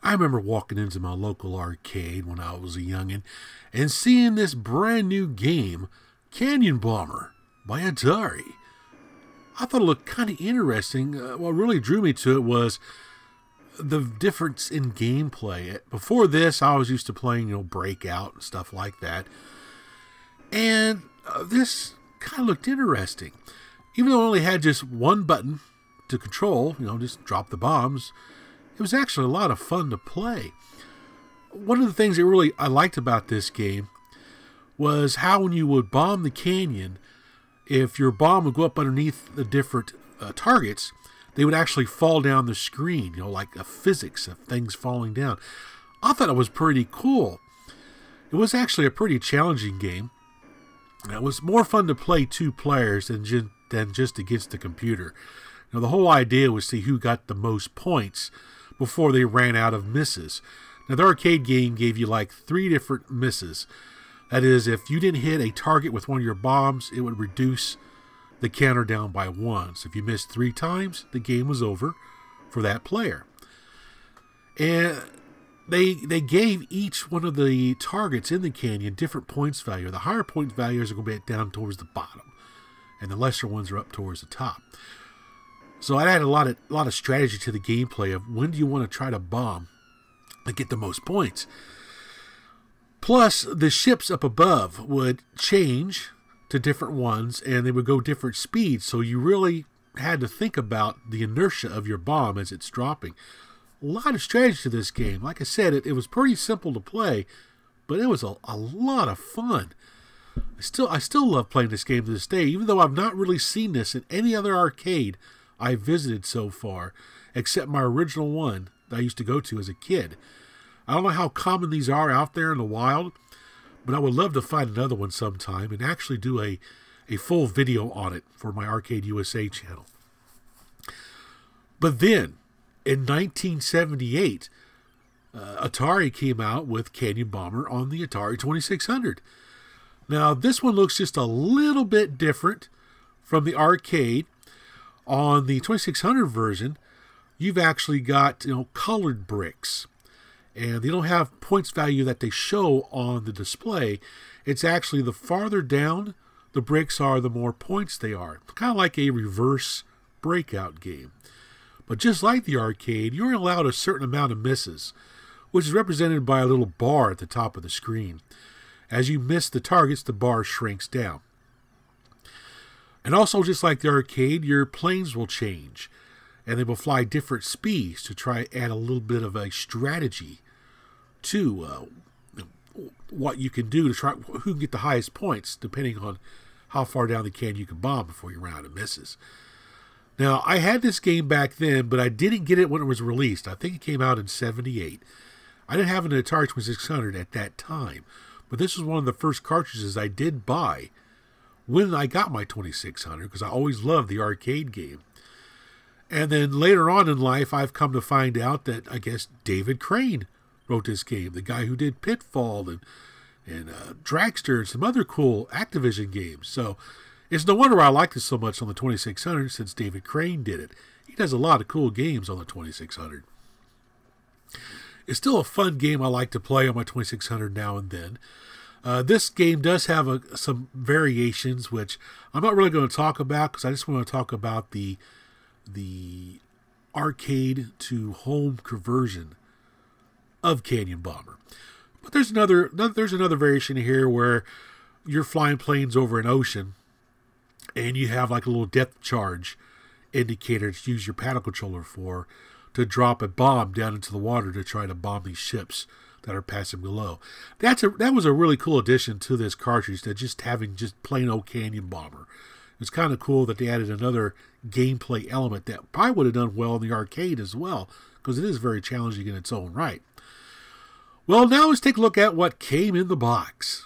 I remember walking into my local arcade when I was a youngin' and seeing this brand new game, Canyon Bomber by Atari. I thought it looked kind of interesting. What really drew me to it was the difference in gameplay. Before this, I was used to playing, Breakout and stuff like that. And this kind of looked interesting. Even though it only had just one button to control, just drop the bombs, it was actually a lot of fun to play. One of the things that I liked about this game was how when you would bomb the canyon, if your bomb would go up underneath the different targets, they would actually fall down the screen, like the physics of things falling down. I thought it was pretty cool. It was actually a pretty challenging game. It was more fun to play two players than just against the computer. The whole idea was to see who got the most points before they ran out of misses. Now, the arcade game gave you like 3 different misses. That is, if you didn't hit a target with one of your bombs, it would reduce the counter down by 1. So if you missed 3 times, the game was over for that player. And they gave each one of the targets in the canyon different points value. The higher points values are going to be down towards the bottom, and the lesser ones are up towards the top. So I had a lot of strategy to the gameplay of when do you want to try to bomb to get the most points. Plus, the ships up above would change to different ones, and they would go different speeds, so you really had to think about the inertia of your bomb as it's dropping. A lot of strategy to this game. Like I said, it was pretty simple to play, but it was a lot of fun. I still love playing this game to this day, even though I've not really seen this in any other arcade I've visited so far, except my original one that I used to go to as a kid. I don't know how common these are out there in the wild, but I would love to find another one sometime and actually do a full video on it for my Arcade USA channel. But then, in 1978, Atari came out with Canyon Bomber on the Atari 2600. Now, this one looks just a little bit different from the arcade. On the 2600 version, you've actually got colored bricks, and they don't have points value that they show on the display. It's actually the farther down the bricks are, the more points they are. Kind of like a reverse Breakout game. But just like the arcade, you're allowed a certain amount of misses, which is represented by a little bar at the top of the screen. As you miss the targets, the bar shrinks down. And also, just like the arcade, your planes will change, and they will fly different speeds to try to add a little bit of a strategy to what you can do to try who can get the highest points, depending on how far down the canyon you can bomb before you run out of misses. Now, I had this game back then, but I didn't get it when it was released. I think it came out in '78. I didn't have an Atari 2600 at that time, but this was one of the first cartridges I did buy when I got my 2600, because I always loved the arcade game. And then later on in life, I've come to find out that I guess David Crane wrote this game, the guy who did Pitfall and Dragster and some other cool Activision games. So it's no wonder I like this so much on the 2600, since David Crane did it. He does a lot of cool games on the 2600. It's still a fun game I like to play on my 2600 now and then. This game does have some variations, which I'm not really going to talk about, because I just want to talk about the arcade to home conversion of Canyon Bomber. But there's another variation here where you're flying planes over an ocean, and you have like a little depth charge indicator to use your paddle controller for, to drop a bomb down into the water to try to bomb these ships that are passing below. That was a really cool addition to this cartridge, that just having just plain old Canyon Bomber. It's kind of cool that they added another gameplay element that probably would have done well in the arcade as well, because it is very challenging in its own right. Well, now let's take a look at what came in the box.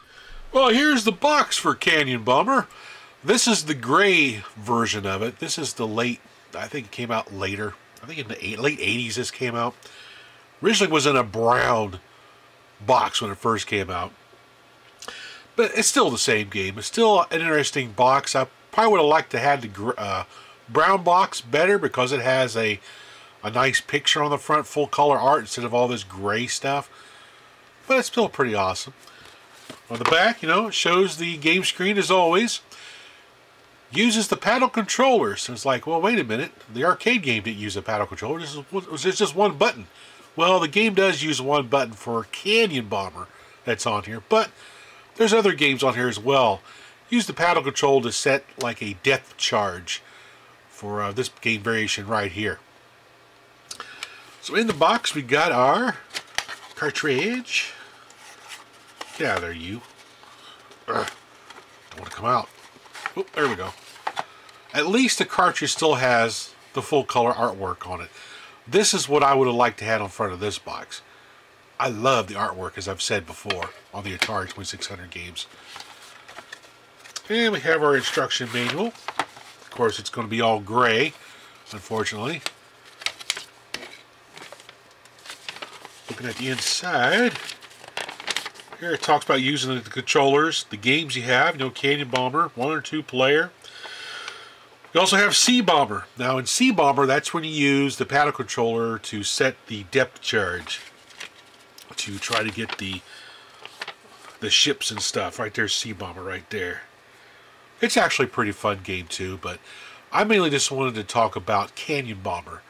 Well, here's the box for Canyon Bomber. This is the gray version of it. This is the I think it came out later. I think in the late 80s this came out. Originally it was in a brown box when it first came out. But it's still the same game. It's still an interesting box. I probably would have liked to have the brown box better, because it has a a nice picture on the front, full color art instead of all this gray stuff. But it's still pretty awesome. On the back, it shows the game screen as always. Uses the paddle controller. So it's like, well, wait a minute. The arcade game didn't use a paddle controller. This is just one button. Well, the game does use one button for Canyon Bomber that's on here. But there's other games on here as well. Use the paddle control to set like a depth charge for this game variation right here. So in the box we got our cartridge. Get out of there, you. Don't want to come out. Oh, there we go. At least the cartridge still has the full color artwork on it. This is what I would have liked to have on front of this box. I love the artwork, as I've said before, on the Atari 2600 games. And we have our instruction manual. Of course, it's going to be all gray, unfortunately. Looking at the inside, here it talks about using the controllers, the games you have. Canyon Bomber, 1 or 2 player. You also have Sea Bomber. Now in Sea Bomber, that's when you use the paddle controller to set the depth charge to try to get the ships and stuff. Right there's Sea Bomber right there. It's actually a pretty fun game too, but I mainly just wanted to talk about Canyon Bomber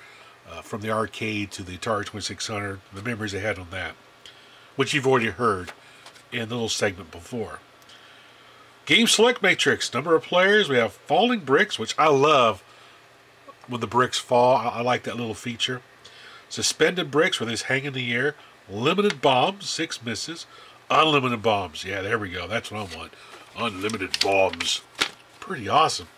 from the arcade to the Atari 2600, the memories I had on that, which you've already heard in the little segment before. Game select matrix, number of players. We have falling bricks, which I love when the bricks fall. I like that little feature. Suspended bricks, where they just hang in the air. Limited bombs, 6 misses. Unlimited bombs. Yeah, there we go. That's what I want. Unlimited bombs. Pretty awesome.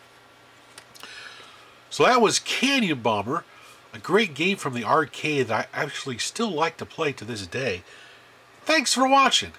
So that was Canyon Bomber, a great game from the arcade that I actually still like to play to this day. Thanks for watching.